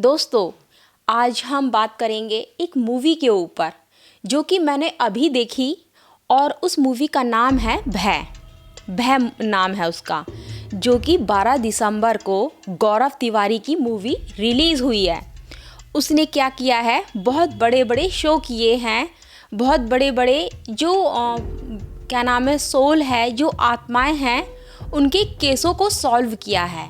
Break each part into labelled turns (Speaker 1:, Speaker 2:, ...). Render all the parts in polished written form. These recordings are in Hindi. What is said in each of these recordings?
Speaker 1: दोस्तों, आज हम बात करेंगे एक मूवी के ऊपर जो कि मैंने अभी देखी और उस मूवी का नाम है भय। भय नाम है उसका, जो कि 12 दिसंबर को गौरव तिवारी की मूवी रिलीज़ हुई है। उसने क्या किया है, बहुत बड़े बड़े शो किए हैं, बहुत बड़े बड़े जो क्या नाम है सोल है, जो आत्माएं हैं, उनके केसों को सॉल्व किया है।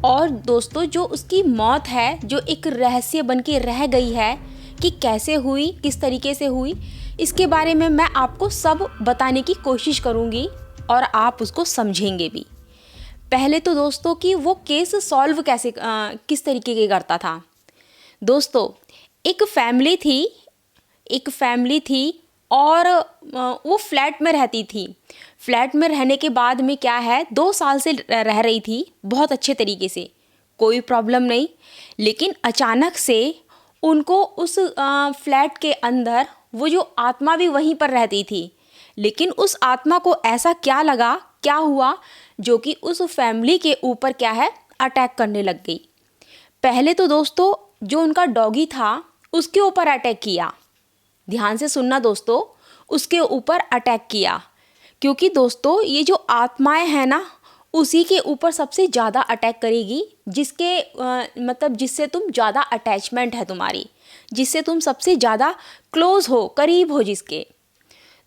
Speaker 1: और दोस्तों, जो उसकी मौत है, जो एक रहस्य बन के रह गई है कि कैसे हुई, किस तरीके से हुई, इसके बारे में मैं आपको सब बताने की कोशिश करूँगी और आप उसको समझेंगे भी। पहले तो दोस्तों कि वो केस सॉल्व कैसे किस तरीके के करता था। दोस्तों, एक फैमिली थी और वो फ्लैट में रहती थी। फ्लैट में रहने के बाद में क्या है, 2 साल से रह रही थी बहुत अच्छे तरीके से, कोई प्रॉब्लम नहीं। लेकिन अचानक से उनको उस फ्लैट के अंदर वो जो आत्मा भी वहीं पर रहती थी, लेकिन उस आत्मा को ऐसा क्या लगा, क्या हुआ, जो कि उस फैमिली के ऊपर क्या है अटैक करने लग गई। पहले तो दोस्तों, जो उनका डॉगी था उसके ऊपर अटैक किया। ध्यान से सुनना दोस्तों, उसके ऊपर अटैक किया, क्योंकि दोस्तों ये जो आत्माएं हैं ना, उसी के ऊपर सबसे ज़्यादा अटैक करेगी, जिसके मतलब जिससे तुम ज़्यादा अटैचमेंट है तुम्हारी, जिससे तुम सबसे ज़्यादा क्लोज हो, करीब हो जिसके।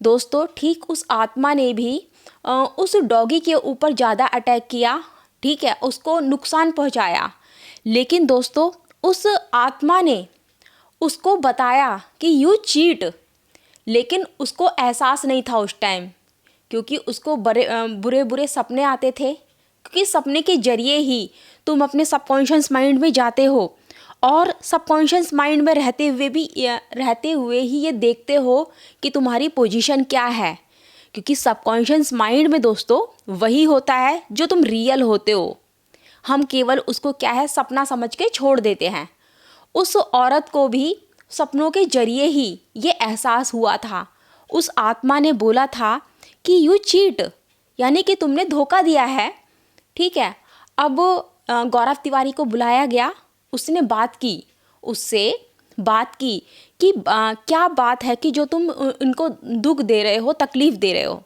Speaker 1: दोस्तों, ठीक उस आत्मा ने भी उस डॉगी के ऊपर ज़्यादा अटैक किया, ठीक है, उसको नुकसान पहुंचाया। लेकिन दोस्तों, उस आत्मा ने उसको बताया कि यू चीट, लेकिन उसको एहसास नहीं था उस टाइम, क्योंकि उसको बुरे बुरे सपने आते थे। क्योंकि सपने के जरिए ही तुम अपने सबकॉन्शियस माइंड में जाते हो, और सबकॉन्शियस माइंड में रहते हुए ही ये देखते हो कि तुम्हारी पोजीशन क्या है। क्योंकि सबकॉन्शियस माइंड में दोस्तों वही होता है जो तुम रियल होते हो। हम केवल उसको क्या है सपना समझ के छोड़ देते हैं। उस औरत को भी सपनों के जरिए ही ये एहसास हुआ था। उस आत्मा ने बोला था कि यू चीट, यानी कि तुमने धोखा दिया है, ठीक है। अब गौरव तिवारी को बुलाया गया, उसने बात की, उससे बात की कि क्या बात है कि जो तुम इनको दुख दे रहे हो, तकलीफ़ दे रहे हो।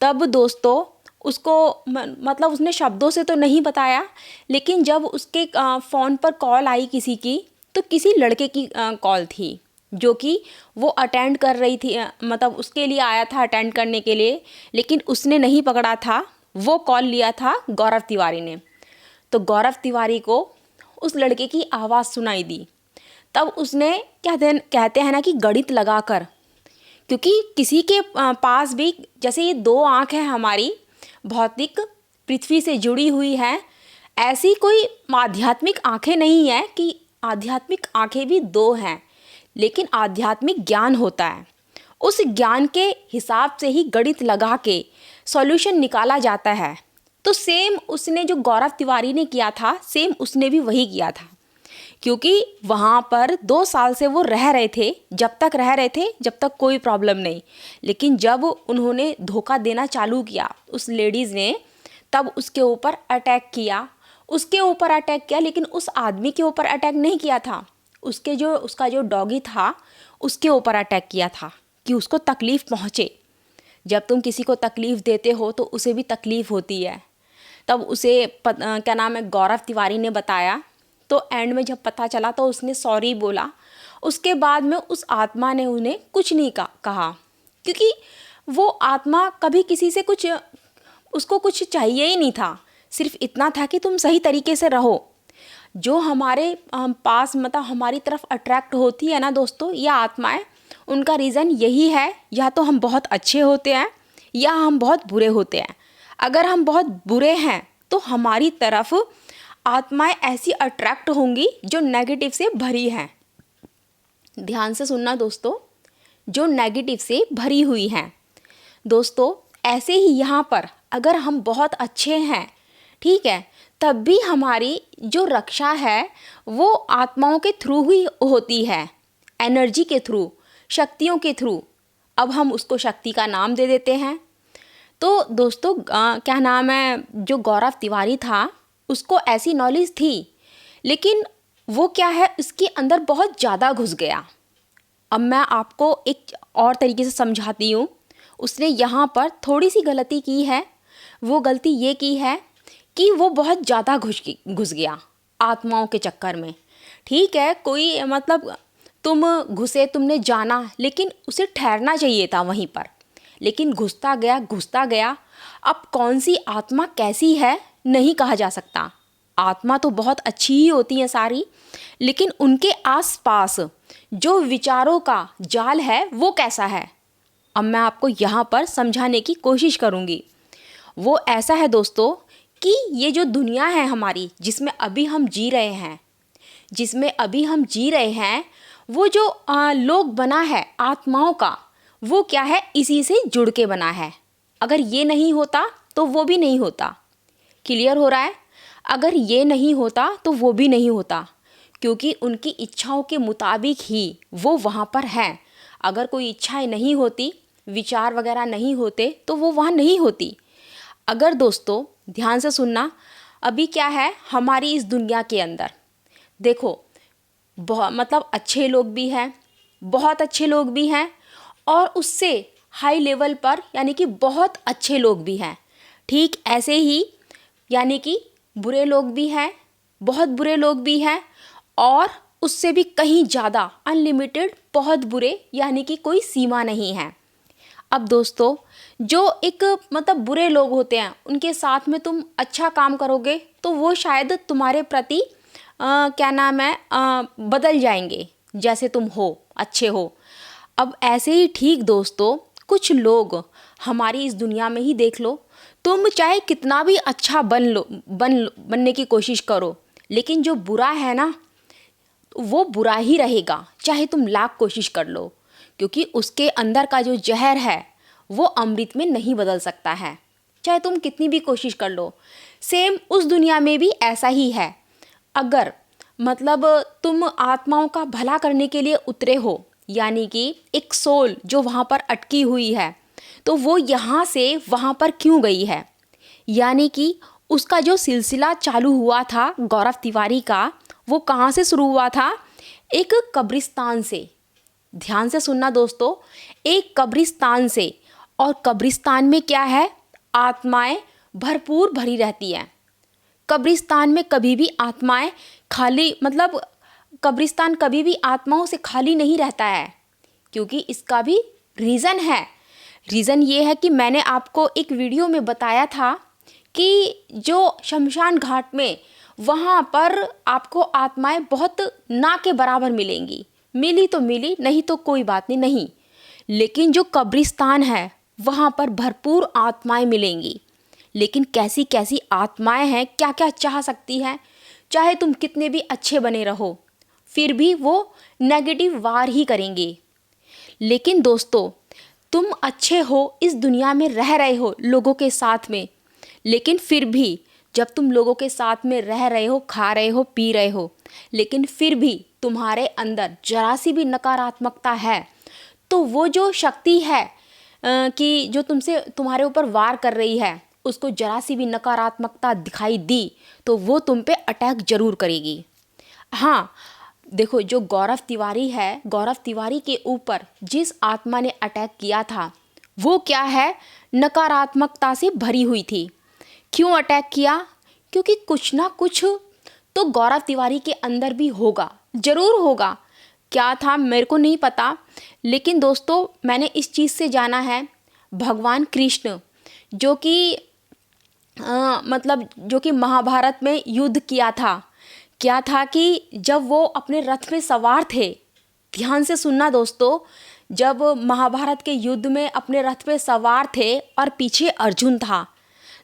Speaker 1: तब दोस्तों उसको मतलब उसने शब्दों से तो नहीं बताया, लेकिन जब उसके फ़ोन पर कॉल आई किसी की, तो किसी लड़के की कॉल थी, जो कि वो अटेंड कर रही थी, मतलब उसके लिए आया था अटेंड करने के लिए, लेकिन उसने नहीं पकड़ा था। वो कॉल लिया था गौरव तिवारी ने। तो गौरव तिवारी को उस लड़के की आवाज़ सुनाई दी। तब उसने कहते हैं ना कि गणित लगाकर, क्योंकि किसी के पास भी जैसे ये 2 आँख है हमारी, भौतिक पृथ्वी से जुड़ी हुई है, ऐसी कोई आध्यात्मिक आँखें नहीं है कि आध्यात्मिक आँखें भी 2 हैं, लेकिन आध्यात्मिक ज्ञान होता है। उस ज्ञान के हिसाब से ही गणित लगा के सॉल्यूशन निकाला जाता है। तो सेम उसने जो गौरव तिवारी ने किया था, सेम उसने भी वही किया था। क्योंकि वहाँ पर 2 साल से वो रह रहे थे, जब तक रह रहे थे जब तक कोई प्रॉब्लम नहीं, लेकिन जब उन्होंने धोखा देना चालू किया उस लेडीज़ ने, तब उसके ऊपर अटैक किया। लेकिन उस आदमी के ऊपर अटैक नहीं किया था, उसका जो डॉगी था उसके ऊपर अटैक किया था, कि उसको तकलीफ़ पहुँचे। जब तुम किसी को तकलीफ़ देते हो तो उसे भी तकलीफ़ होती है। तब उसे क्या नाम है गौरव तिवारी ने बताया। तो एंड में जब पता चला तो उसने सॉरी बोला। उसके बाद में उस आत्मा ने उन्हें कुछ नहीं कहा, क्योंकि वो आत्मा कभी किसी से उसको कुछ चाहिए ही नहीं था। सिर्फ इतना था कि तुम सही तरीके से रहो। जो हमारे पास मतलब हमारी तरफ अट्रैक्ट होती है ना दोस्तों, या आत्माएं, उनका रीज़न यही है, या तो हम बहुत अच्छे होते हैं या हम बहुत बुरे होते हैं। अगर हम बहुत बुरे हैं तो हमारी तरफ आत्माएं ऐसी अट्रैक्ट होंगी जो नेगेटिव से भरी हैं। ध्यान से सुनना दोस्तों, जो नेगेटिव से भरी हुई हैं। दोस्तों, ऐसे ही यहाँ पर अगर हम बहुत अच्छे हैं, ठीक है, तब भी हमारी जो रक्षा है वो आत्माओं के थ्रू ही होती है, एनर्जी के थ्रू, शक्तियों के थ्रू। अब हम उसको शक्ति का नाम दे देते हैं। तो दोस्तों क्या नाम है, जो गौरव तिवारी था उसको ऐसी नॉलेज थी, लेकिन वो क्या है, उसके अंदर बहुत ज़्यादा घुस गया। अब मैं आपको एक और तरीके से समझाती हूँ। उसने यहाँ पर थोड़ी सी गलती की है। वो गलती ये की है कि वो बहुत ज़्यादा घुस गया आत्माओं के चक्कर में। ठीक है, कोई मतलब तुम घुसे, तुमने जाना, लेकिन उसे ठहरना चाहिए था वहीं पर, लेकिन घुसता गया। अब कौन सी आत्मा कैसी है नहीं कहा जा सकता। आत्मा तो बहुत अच्छी ही होती हैं सारी, लेकिन उनके आसपास जो विचारों का जाल है वो कैसा है, अब मैं आपको यहाँ पर समझाने की कोशिश करूँगी। वो ऐसा है दोस्तों कि ये जो दुनिया है हमारी, जिसमें अभी हम जी रहे हैं, वो जो लोक बना है आत्माओं का, वो क्या है, इसी से जुड़ के बना है। अगर ये नहीं होता तो वो भी नहीं होता। क्लियर हो रहा है? अगर ये नहीं होता तो वो भी नहीं होता, क्योंकि उनकी इच्छाओं के मुताबिक ही वो वहाँ पर हैं। अगर कोई इच्छाएं नहीं होती, विचार वगैरह नहीं होते, तो वो वहाँ नहीं होती। अगर दोस्तों ध्यान से सुनना, अभी क्या है हमारी इस दुनिया के अंदर, देखो बहुत मतलब अच्छे लोग भी हैं, बहुत अच्छे लोग भी हैं, और उससे हाई लेवल पर यानी कि बहुत अच्छे लोग भी हैं। ठीक ऐसे ही यानी कि बुरे लोग भी हैं, बहुत बुरे लोग भी हैं, और उससे भी कहीं ज़्यादा अनलिमिटेड बहुत बुरे, यानी कि कोई सीमा नहीं है। अब दोस्तों जो एक मतलब बुरे लोग होते हैं, उनके साथ में तुम अच्छा काम करोगे तो वो शायद तुम्हारे प्रति क्या नाम है बदल जाएंगे, जैसे तुम हो अच्छे हो। अब ऐसे ही ठीक दोस्तों कुछ लोग हमारी इस दुनिया में ही देख लो, तुम चाहे कितना भी अच्छा बनने की कोशिश करो, लेकिन जो बुरा है ना वो बुरा ही रहेगा, चाहे तुम लाख कोशिश कर लो, क्योंकि उसके अंदर का जो जहर है वो अमृत में नहीं बदल सकता है, चाहे तुम कितनी भी कोशिश कर लो। सेम उस दुनिया में भी ऐसा ही है। अगर मतलब तुम आत्माओं का भला करने के लिए उतरे हो, यानी कि एक सोल जो वहाँ पर अटकी हुई है, तो वो यहाँ से वहाँ पर क्यों गई है, यानी कि उसका जो सिलसिला चालू हुआ था गौरव तिवारी का, वो कहाँ से शुरू हुआ था, एक कब्रिस्तान से। ध्यान से सुनना दोस्तों, एक कब्रिस्तान से। और कब्रिस्तान में क्या है, आत्माएं भरपूर भरी रहती हैं। कब्रिस्तान में कभी भी आत्माएं खाली मतलब कब्रिस्तान कभी भी आत्माओं से खाली नहीं रहता है, क्योंकि इसका भी रीज़न है। रीज़न ये है कि मैंने आपको एक वीडियो में बताया था कि जो शमशान घाट में, वहाँ पर आपको आत्माएं बहुत ना के बराबर मिलेंगी। मिली तो मिली, नहीं तो कोई बात नहीं, लेकिन जो कब्रिस्तान है वहाँ पर भरपूर आत्माएं मिलेंगी। लेकिन कैसी कैसी आत्माएं हैं, क्या क्या चाह सकती हैं, चाहे तुम कितने भी अच्छे बने रहो फिर भी वो नेगेटिव वार ही करेंगे। लेकिन दोस्तों तुम अच्छे हो, इस दुनिया में रह रहे हो लोगों के साथ में, लेकिन फिर भी जब तुम लोगों के साथ में रह रहे हो, खा रहे हो, पी रहे हो, लेकिन फिर भी तुम्हारे अंदर जरा सी भी नकारात्मकता है, तो वो जो शक्ति है कि जो तुम्हारे ऊपर वार कर रही है, उसको जरा सी भी नकारात्मकता दिखाई दी तो वो तुम पे अटैक जरूर करेगी। हाँ देखो, जो गौरव तिवारी है, गौरव तिवारी के ऊपर जिस आत्मा ने अटैक किया था वो क्या है, नकारात्मकता से भरी हुई थी। क्यों अटैक किया, क्योंकि कुछ ना कुछ तो गौरव तिवारी के अंदर भी होगा, ज़रूर होगा। क्या था मेरे को नहीं पता, लेकिन दोस्तों मैंने इस चीज़ से जाना है, भगवान कृष्ण जो कि मतलब जो कि महाभारत में युद्ध किया था, क्या था कि जब वो अपने रथ में सवार थे, ध्यान से सुनना दोस्तों, जब महाभारत के युद्ध में अपने रथ पे सवार थे और पीछे अर्जुन था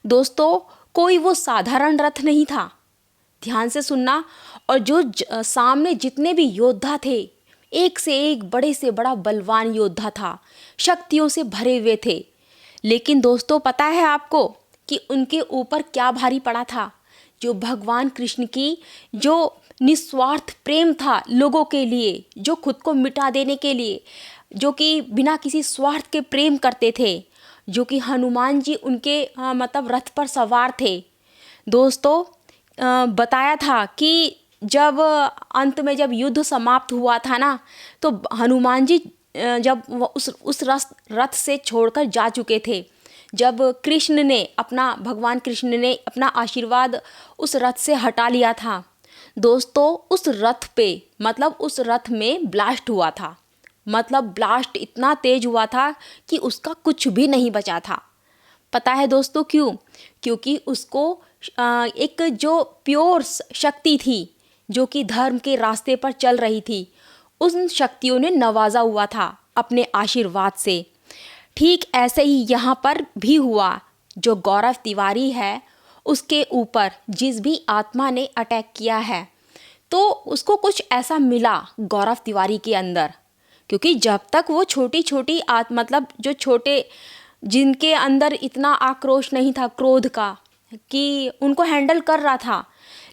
Speaker 1: दोस्तों, कोई वो साधारण रथ नहीं था। ध्यान से सुनना, और जो सामने जितने भी योद्धा थे, एक से एक बड़े से बड़ा बलवान योद्धा था, शक्तियों से भरे हुए थे। लेकिन दोस्तों पता है आपको कि उनके ऊपर क्या भारी पड़ा था, जो भगवान कृष्ण की जो निस्वार्थ प्रेम था लोगों के लिए, जो खुद को मिटा देने के लिए, जो कि बिना किसी स्वार्थ के प्रेम करते थे, जो कि हनुमान जी उनके मतलब रथ पर सवार थे। दोस्तों बताया था कि जब अंत में जब युद्ध समाप्त हुआ था ना, तो हनुमान जी जब वो उस रथ से छोड़कर जा चुके थे, जब भगवान कृष्ण ने अपना आशीर्वाद उस रथ से हटा लिया था दोस्तों, उस रथ पे मतलब उस रथ में ब्लास्ट हुआ था। मतलब ब्लास्ट इतना तेज हुआ था कि उसका कुछ भी नहीं बचा था। पता है दोस्तों क्यों? क्योंकि उसको एक जो प्योर शक्ति थी, जो कि धर्म के रास्ते पर चल रही थी, उन शक्तियों ने नवाजा हुआ था अपने आशीर्वाद से। ठीक ऐसे ही यहाँ पर भी हुआ। जो गौरव तिवारी है, उसके ऊपर जिस भी आत्मा ने अटैक किया है, तो उसको कुछ ऐसा मिला गौरव तिवारी के अंदर। क्योंकि जब तक वो छोटी छोटी मतलब जो छोटे, जिनके अंदर इतना आक्रोश नहीं था क्रोध का कि उनको हैंडल कर रहा था,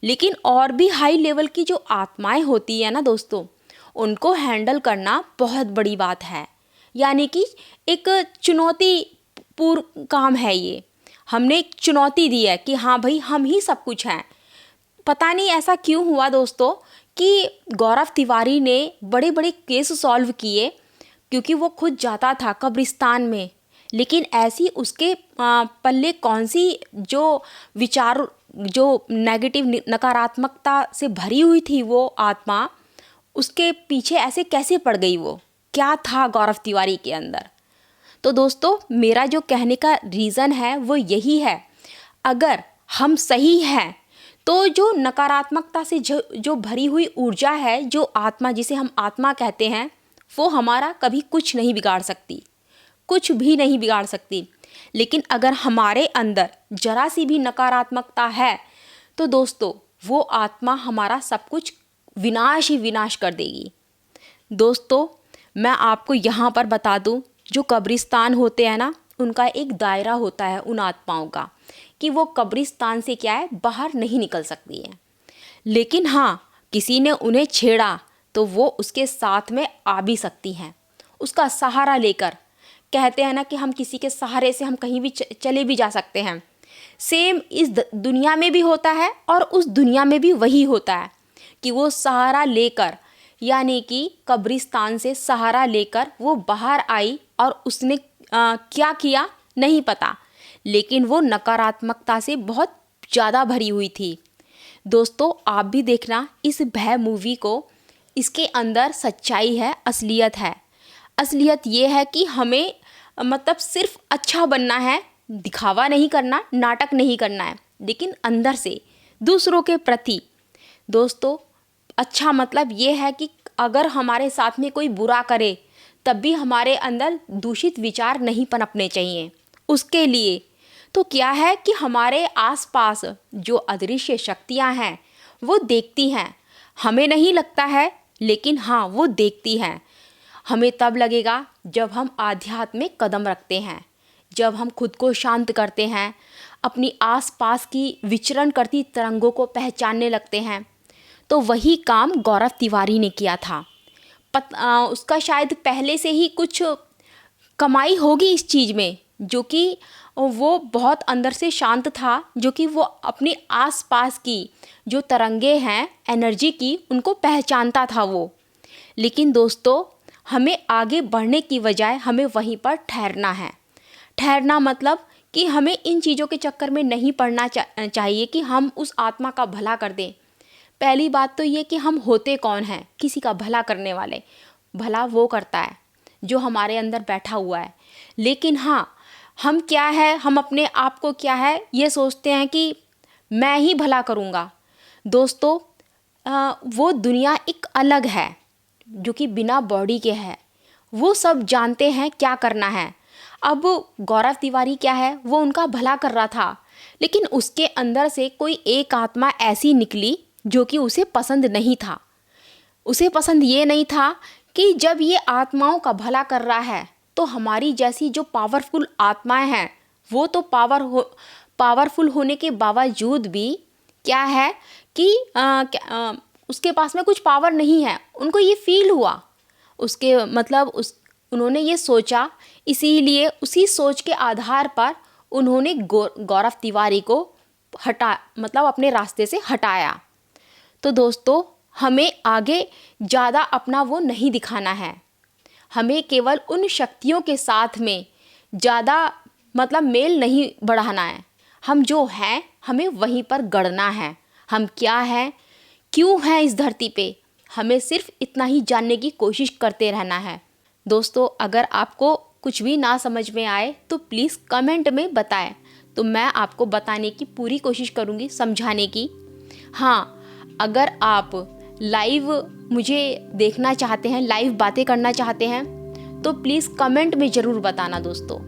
Speaker 1: लेकिन और भी हाई लेवल की जो आत्माएं होती है ना दोस्तों, उनको हैंडल करना बहुत बड़ी बात है। यानी कि एक चुनौती पूर्ण काम है ये। हमने एक चुनौती दी है कि हाँ भाई, हम ही सब कुछ हैं। पता नहीं ऐसा क्यों हुआ दोस्तों कि गौरव तिवारी ने बड़े बड़े केस सॉल्व किए, क्योंकि वो खुद जाता था कब्रिस्तान में। लेकिन ऐसी उसके पल्ले कौन सी जो विचार, जो नेगेटिव नकारात्मकता से भरी हुई थी वो आत्मा, उसके पीछे ऐसे कैसे पड़ गई? वो क्या था गौरव तिवारी के अंदर? तो दोस्तों, मेरा जो कहने का रीज़न है वो यही है, अगर हम सही हैं तो जो नकारात्मकता से जो भरी हुई ऊर्जा है, जो आत्मा, जिसे हम आत्मा कहते हैं, वो हमारा कभी कुछ नहीं बिगाड़ सकती, कुछ भी नहीं बिगाड़ सकती। लेकिन अगर हमारे अंदर जरा सी भी नकारात्मकता है तो दोस्तों, वो आत्मा हमारा सब कुछ विनाश ही विनाश कर देगी। दोस्तों, मैं आपको यहाँ पर बता दूँ, जो कब्रिस्तान होते हैं ना, उनका एक दायरा होता है उन आत्माओं का, कि वो कब्रिस्तान से क्या है, बाहर नहीं निकल सकती है। लेकिन हाँ, किसी ने उन्हें छेड़ा तो वो उसके साथ में आ भी सकती हैं, उसका सहारा लेकर। कहते हैं ना कि हम किसी के सहारे से हम कहीं भी चले भी जा सकते हैं। सेम इस दुनिया में भी होता है और उस दुनिया में भी वही होता है कि वो सहारा लेकर, यानी कि कब्रिस्तान से सहारा लेकर वो बाहर आई, और उसने क्या किया नहीं पता, लेकिन वो नकारात्मकता से बहुत ज़्यादा भरी हुई थी। दोस्तों, आप भी देखना इस भय मूवी को, इसके अंदर सच्चाई है, असलियत है। असलियत ये है कि हमें मतलब सिर्फ अच्छा बनना है, दिखावा नहीं करना, नाटक नहीं करना है, लेकिन अंदर से दूसरों के प्रति दोस्तों अच्छा मतलब ये है कि अगर हमारे साथ में कोई बुरा करे, तब भी हमारे अंदर दूषित विचार नहीं पनपने चाहिए। उसके लिए तो क्या है कि हमारे आसपास जो अदृश्य शक्तियां हैं वो देखती हैं, हमें नहीं लगता है, लेकिन हाँ वो देखती हैं। हमें तब लगेगा जब हम आध्यात्मिक कदम रखते हैं, जब हम खुद को शांत करते हैं, अपनी आसपास की विचरण करती तरंगों को पहचानने लगते हैं। तो वही काम गौरव तिवारी ने किया था। उसका शायद पहले से ही कुछ कमाई होगी इस चीज़ में, जो कि वो बहुत अंदर से शांत था, जो कि वो अपने आसपास की जो तरंगे हैं एनर्जी की, उनको पहचानता था वो। लेकिन दोस्तों, हमें आगे बढ़ने की बजाय हमें वहीं पर ठहरना है। ठहरना मतलब कि हमें इन चीज़ों के चक्कर में नहीं पड़ना चाहिए कि हम उस आत्मा का भला कर दें। पहली बात तो ये कि हम होते कौन हैं, किसी का भला करने वाले। भला वो करता है जो हमारे अंदर बैठा हुआ है। लेकिन हाँ, हम क्या है, हम अपने आप को क्या है ये सोचते हैं कि मैं ही भला करूँगा। दोस्तों, वो दुनिया एक अलग है जो कि बिना बॉडी के है। वो सब जानते हैं क्या करना है। अब गौरव तिवारी क्या है, वो उनका भला कर रहा था, लेकिन उसके अंदर से कोई एक आत्मा ऐसी निकली जो कि उसे पसंद नहीं था। उसे पसंद ये नहीं था कि जब ये आत्माओं का भला कर रहा है, तो हमारी जैसी जो पावरफुल आत्माएं हैं, वो तो पावरफुल होने के बावजूद भी क्या है कि उसके पास में कुछ पावर नहीं है। उनको ये फील हुआ, उसके मतलब उन्होंने ये सोचा, इसीलिए उसी सोच के आधार पर उन्होंने गौरव तिवारी को मतलब अपने रास्ते से हटाया। तो दोस्तों हमें आगे ज़्यादा अपना वो नहीं दिखाना है, हमें केवल उन शक्तियों के साथ में ज़्यादा मतलब मेल नहीं बढ़ाना है। हम जो हैं हमें वहीं पर गढ़ना है, हम क्या हैं, क्यों हैं इस धरती पे, हमें सिर्फ इतना ही जानने की कोशिश करते रहना है। दोस्तों अगर आपको कुछ भी ना समझ में आए तो प्लीज़ कमेंट में बताएं, तो मैं आपको बताने की पूरी कोशिश करूँगी, समझाने की। हाँ, अगर आप लाइव मुझे देखना चाहते हैं, लाइव बातें करना चाहते हैं, तो प्लीज़ कमेंट में ज़रूर बताना दोस्तों।